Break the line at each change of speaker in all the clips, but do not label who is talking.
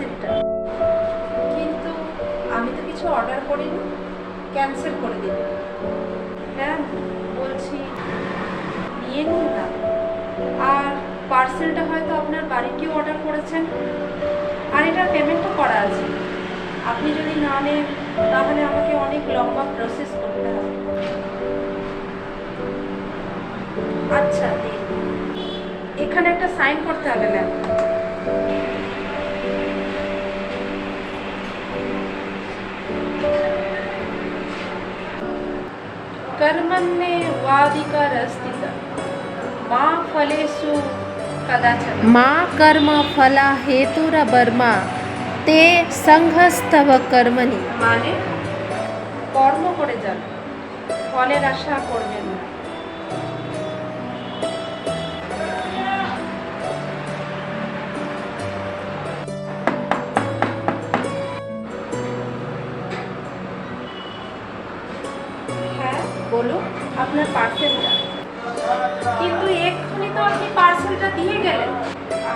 রিসিপ্টটা। কিন্তু আমি তো কিছু অর্ডার করিনি, ক্যান্সেল করে দিন। ম্যাম বলছি নিয়ে নিন না। আর পার্সেলটা হয়তো আপনার বাড়িতেও অর্ডার করেছেন, আর এটার পেমেন্টও করা আছে। আপনি যদি না নেন তাহলে আমাকে অনেক লম্বা প্রসেস করতে হবে। আচ্ছা দিন, এখানে একটা সাইন করতে হবে ম্যাম। कर्मण्येवाधिकारस्थित मा फलेषु कदाचन।
মা কর্ম ফলা হেতুরবর্মা তে সংঘস্তব কর্মণি।
মানে কর্ম করে যান, ফলের আশা করবেন না। হ্যাঁ বলুন, আপনার পার্সেলটা। কিন্তু এক্ষুনি তো আপনি পার্সেলটা দিয়ে গেলেন।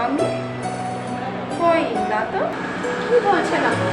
আমি কই না তো, কি বলছেন আপনি?